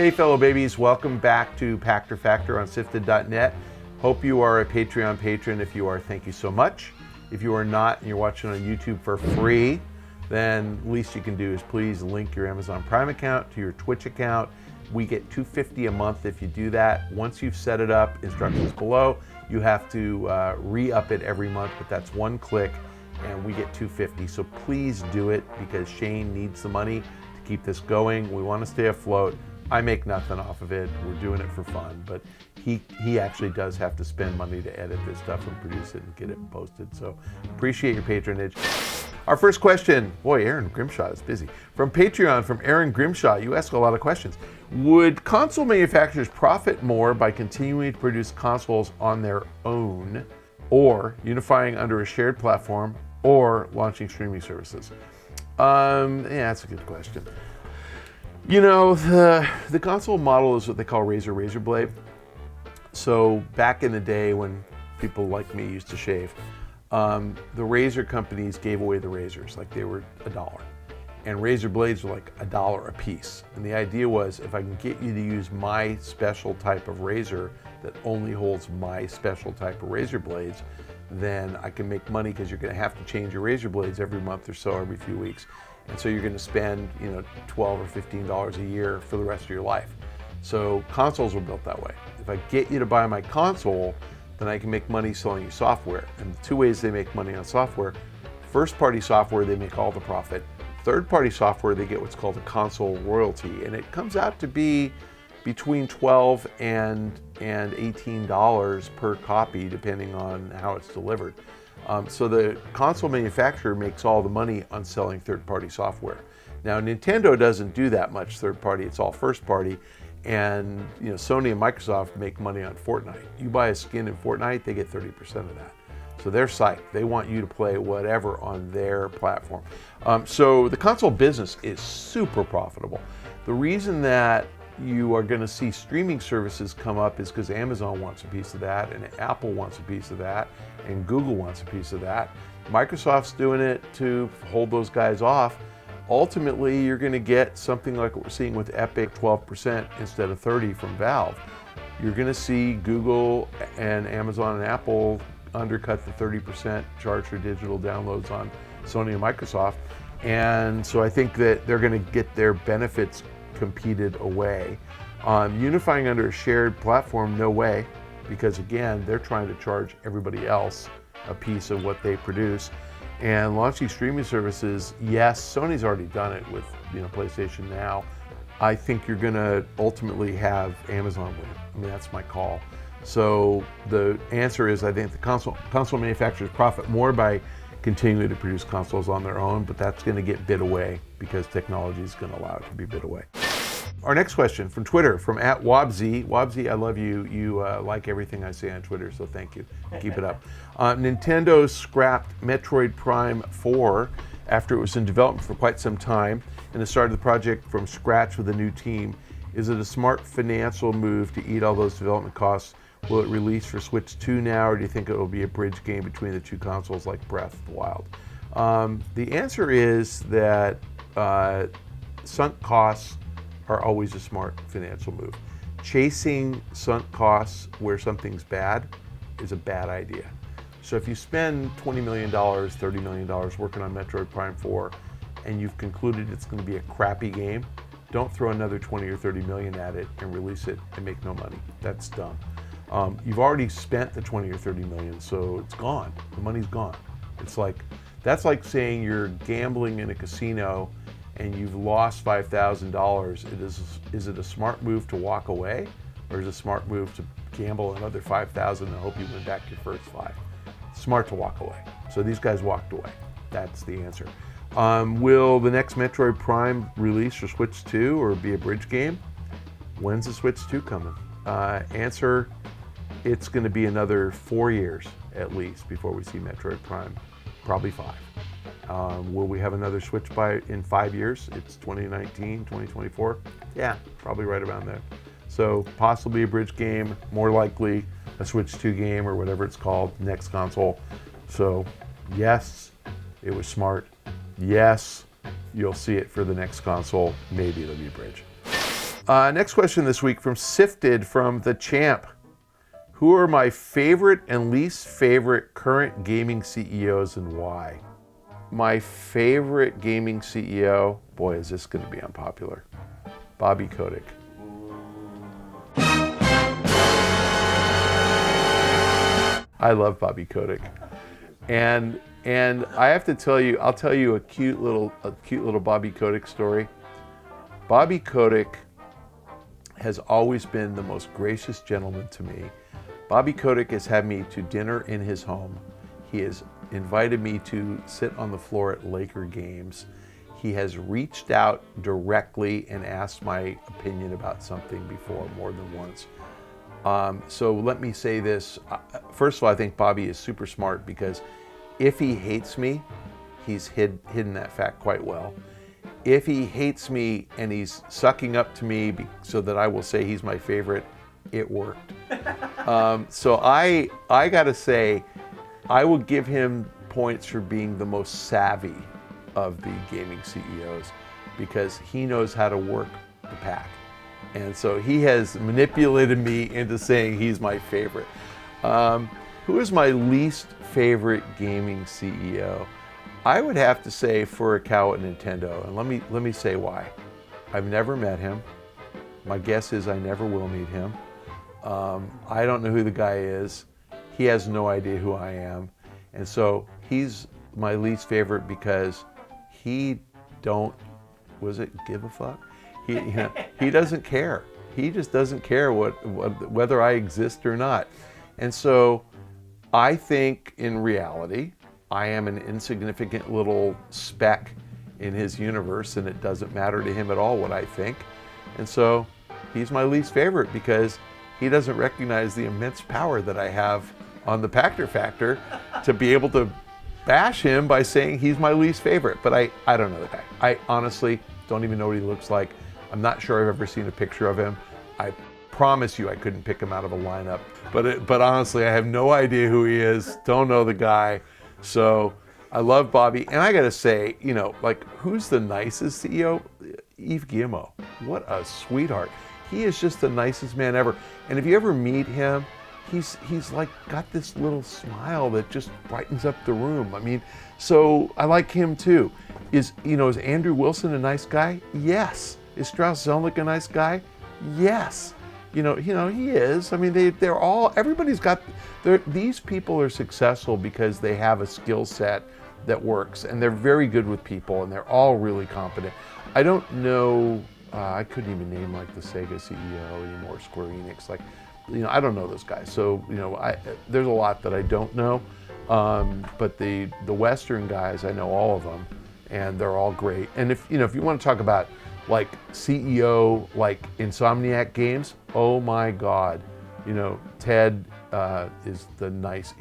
Hey fellow babies, welcome back to Pachter Factor on SIFTD.net. Hope you are a Patreon patron. If you are, thank you so much. If you are not and you're watching on YouTube for free, then the least you can do is please link your Amazon Prime account to your Twitch account. We get $2.50 a month if you do that. Once you've set it up, instructions below, you have to re-up it every month, but that's one click and we get $2.50. So please do it because Shane needs the money to keep this going. We want to stay afloat. I make nothing off of it. We're doing it for fun, but he actually does have to spend money to edit this stuff and produce it and get it posted. So appreciate your patronage. Our first question, boy, Aaron Grimshaw is busy. From Patreon, from Aaron Grimshaw, you ask a lot of questions. Would console manufacturers profit more by continuing to produce consoles on their own, or unifying under a shared platform, or launching streaming services? Yeah, that's a good question. You know, the console model is what they call razor blade. So back in the day when people like me used to shave, the razor companies gave away the razors like they were $1. And razor blades were like $1 a piece. And the idea was, if I can get you to use my special type of razor that only holds my special type of razor blades, then I can make money, because you're going to have to change your razor blades every month or so, every few weeks. And so you're going to spend, $12 or $15 a year for the rest of your life. So consoles were built that way. If I get you to buy my console, then I can make money selling you software. And the two ways they make money on software: first-party software, they make all the profit. Third-party software, they get what's called a console royalty, and it comes out to be between $12 and $18 per copy, depending on how it's delivered. So the console manufacturer makes all the money on selling third-party software. Now, Nintendo doesn't do that much third-party; it's all first-party. And Sony and Microsoft make money on Fortnite. You buy a skin in Fortnite, they get 30% of that. So they're psyched. They want you to play whatever on their platform. So the console business is super profitable. The reason that you are going to see streaming services come up is because Amazon wants a piece of that, and Apple wants a piece of that, and Google wants a piece of that. Microsoft's doing it to hold those guys off. Ultimately, you're going to get something like what we're seeing with Epic, 12% instead of 30% from Valve. You're going to see Google and Amazon and Apple undercut the 30% charge for digital downloads on Sony and Microsoft. And so I think that they're going to get their benefits competed away. Unifying under a shared platform, no way, because again, they're trying to charge everybody else a piece of what they produce. And launching streaming services, yes, Sony's already done it with PlayStation Now. I think you're going to ultimately have Amazon win. I mean, that's my call. So the answer is, I think the console manufacturers profit more by continuing to produce consoles on their own, but that's going to get bid away because technology is going to allow it to be bid away. Our next question from Twitter, from @Wobzy. Wobzy, I love you. You like everything I say on Twitter, so thank you. Keep it up. Nintendo scrapped Metroid Prime 4 after it was in development for quite some time and has started the project from scratch with a new team. Is it a smart financial move to eat all those development costs? Will it release for Switch 2 now, or do you think it will be a bridge game between the two consoles like Breath of the Wild? The answer is that sunk costs are always a smart financial move. Chasing sunk costs where something's bad is a bad idea. So if you spend $20 million, $30 million working on Metroid Prime 4, and you've concluded it's going to be a crappy game, don't throw another 20 or 30 million at it and release it and make no money. That's dumb. You've already spent the 20 or 30 million, so it's gone. The money's gone. That's like saying you're gambling in a casino and you've lost $5,000. Is it a smart move to walk away, or is it a smart move to gamble another $5,000 and hope you win back your first $5,000? Smart to walk away. So these guys walked away. That's the answer. Will the next Metroid Prime release for Switch 2 or be a bridge game? When's the Switch 2 coming? Answer, it's going to be another 4 years at least before we see Metroid Prime. Probably 5. Will we have another Switch in 5 years? It's 2019, 2024. Yeah, probably right around there. So possibly a bridge game, more likely a Switch 2 game or whatever it's called, next console. So yes, it was smart. Yes, you'll see it for the next console. Maybe it'll be a bridge. Next question this week from SIFTD from the Champ. Who are my favorite and least favorite current gaming CEOs and why? My favorite gaming CEO, boy, is this going to be unpopular. Bobby Kotick. I love Bobby Kotick. And I have to tell you, I'll tell you a cute little Bobby Kotick story. Bobby Kotick has always been the most gracious gentleman to me. Bobby Kotick has had me to dinner in his home. He has invited me to sit on the floor at Laker games. He has reached out directly and asked my opinion about something before more than once. So let me say this. First of all, I think Bobby is super smart because if he hates me, he's hidden that fact quite well. If he hates me and he's sucking up to me so that I will say he's my favorite, it worked. So I gotta say, I will give him points for being the most savvy of the gaming CEOs because he knows how to work the pack. And so he has manipulated me into saying he's my favorite. Who is my least favorite gaming CEO? I would have to say Furukawa at Nintendo, and let me say why. I've never met him. My guess is I never will meet him. I don't know who the guy is. He has no idea who I am. And so he's my least favorite because he don't, give a fuck? He doesn't care. He just doesn't care whether I exist or not. And so I think in reality, I am an insignificant little speck in his universe and it doesn't matter to him at all what I think. And so he's my least favorite because he doesn't recognize the immense power that I have on the Pachter Factor to be able to bash him by saying he's my least favorite. But I don't know the guy. I honestly don't even know what he looks like. I'm not sure I've ever seen a picture of him. I promise you I couldn't pick him out of a lineup. But honestly, I have no idea who he is. Don't know the guy. So I love Bobby. And I got to say, who's the nicest CEO? Yves Guillemot. What a sweetheart. He is just the nicest man ever. And if you ever meet him, he's like got this little smile that just brightens up the room. I mean, so I like him too. Is Andrew Wilson a nice guy? Yes. Is Strauss Zelnick a nice guy? Yes. He is. I mean, everybody's got, these people are successful because they have a skill set that works and they're very good with people and they're all really competent. I don't know, I couldn't even name like the Sega CEO anymore, Square Enix, I don't know those guys. So, there's a lot that I don't know. But the Western guys, I know all of them and they're all great. And if you want to talk about CEO, Insomniac Games, oh my God, Ted is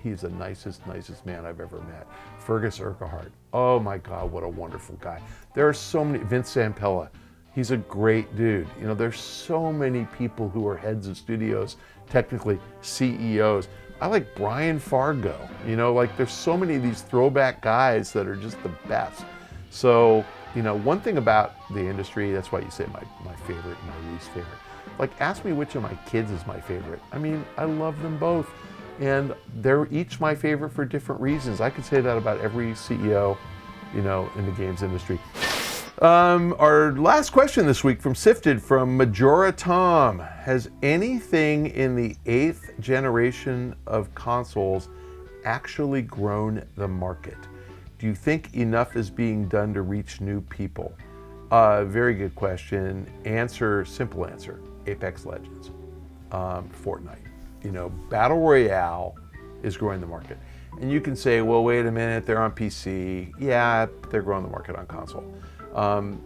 he's the nicest man I've ever met. Fergus Urquhart, oh my God, what a wonderful guy. There are so many, Vince Zampella, he's a great dude. There's so many people who are heads of studios, technically CEOs. I like Brian Fargo, there's so many of these throwback guys that are just the best. So, one thing about the industry, that's why you say my favorite and my least favorite. Ask me which of my kids is my favorite. I mean, I love them both. And they're each my favorite for different reasons. I could say that about every CEO, in the games industry. Our last question this week from SIFTD from Majora Tom. Has anything in the 8th generation of consoles actually grown the market? Do you think enough is being done to reach new people? Very good question. Simple answer, Apex Legends, Fortnite. Battle Royale is growing the market. And you can say, well, wait a minute, they're on PC. Yeah, they're growing the market on console.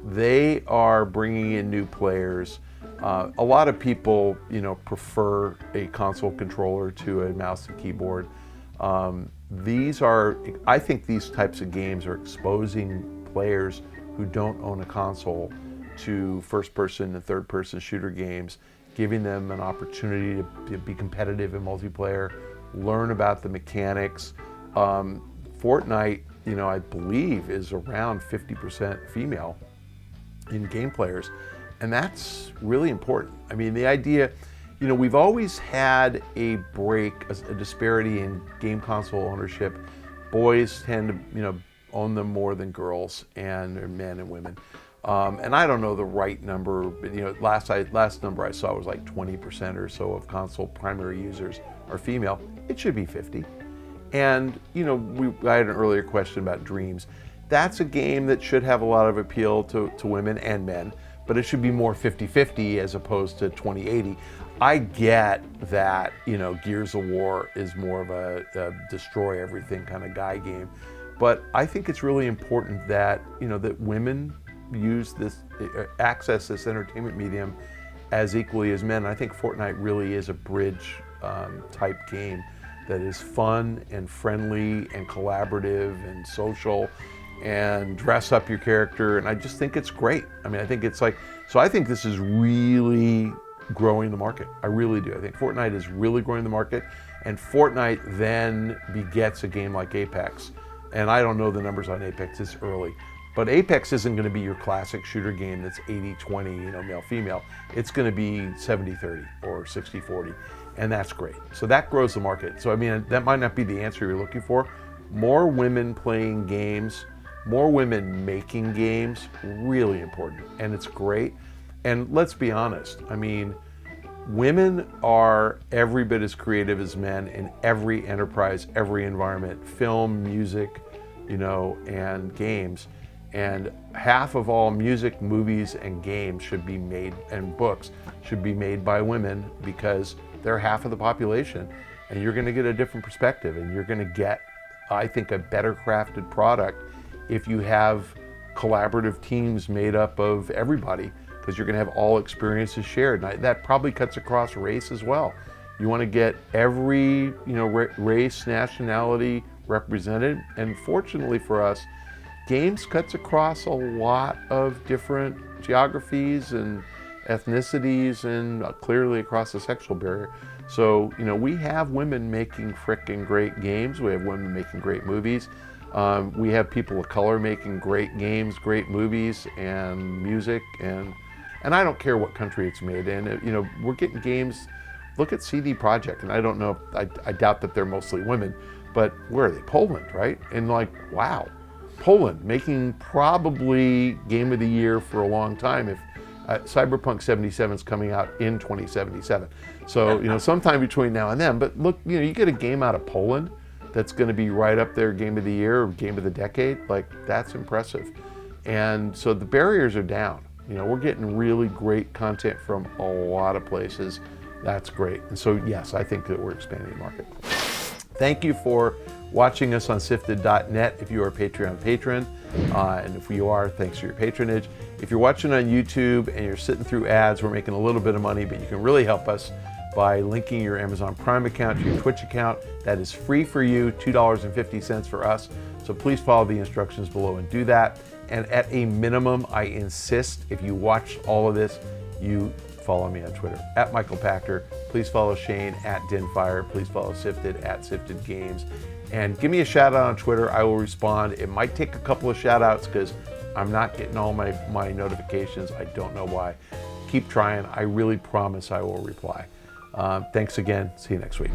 They are bringing in new players. A lot of people, prefer a console controller to a mouse and keyboard. I think these types of games are exposing players who don't own a console to first-person and third-person shooter games, giving them an opportunity to be competitive in multiplayer, learn about the mechanics. Fortnite, I believe is around 50% female in game players. And that's really important. I mean, the idea, you know, we've always had a break, a disparity in game console ownership. Boys tend to, you know, own them more than girls, and men and women. And I don't know the right number, but, you know, last number I saw was like 20% or so of console primary users are female. It should be 50. And, you know, I had an earlier question about Dreams. That's a game that should have a lot of appeal to women and men, but it should be more 50-50 as opposed to 20-80. I get that, you know, Gears of War is more of a destroy everything kind of guy game, but I think it's really important that, you know, that women use this, access this entertainment medium as equally as men. I think Fortnite really is a bridge type game that is fun and friendly and collaborative and social and dress up your character, and I just think it's great. I mean, I think it's like, so I think this is really growing the market. I really do. I think Fortnite is really growing the market, and Fortnite then begets a game like Apex. And I don't know the numbers on Apex, it's early. But Apex isn't going to be your classic shooter game that's 80-20, you know, male-female. It's going to be 70-30 or 60-40, and that's great. So that grows the market. So I mean, that might not be the answer you're looking for. More women playing games, more women making games, really important, and it's great. And let's be honest, I mean, women are every bit as creative as men in every enterprise, every environment, film, music, you know, and games. And half of all music, movies, and games should be made, and books should be made by women, because they're half of the population. And you're going to get a different perspective, and you're going to get, I think, a better crafted product if you have collaborative teams made up of everybody, because you're going to have all experiences shared. And that probably cuts across race as well. You want to get every, you know, race, nationality represented. And fortunately for us, games cuts across a lot of different geographies and ethnicities, and clearly across the sexual barrier. So, you know, we have women making frickin' great games. We have women making great movies. We have people of color making great games, great movies, and music, and I don't care what country it's made in. You know, we're getting games. Look at CD Projekt, and I don't know. I doubt that they're mostly women, but where are they? Poland, right? And like, wow. Poland making probably game of the year for a long time. If Cyberpunk 77 is coming out in 2077, so you know, sometime between now and then. But look, you know, you get a game out of Poland that's going to be right up there, game of the year or game of the decade. Like, that's impressive. And so the barriers are down. You know, we're getting really great content from a lot of places. That's great. And so yes, I think that we're expanding the market. Thank you for watching us on SIFTD.net if you are a Patreon patron. And if you are, thanks for your patronage. If you're watching on YouTube and you're sitting through ads, we're making a little bit of money, but you can really help us by linking your Amazon Prime account to your Twitch account. That is free for you, $2.50 for us. So please follow the instructions below and do that. And at a minimum, I insist, if you watch all of this, you follow me on Twitter, at Michael Pachter. Please follow Shane, at Dinfire. Please follow SIFTD, at SIFTD Games. And give me a shout out on Twitter. I will respond. It might take a couple of shout outs because I'm not getting all my notifications. I don't know why. Keep trying. I really promise I will reply. Thanks again. See you next week.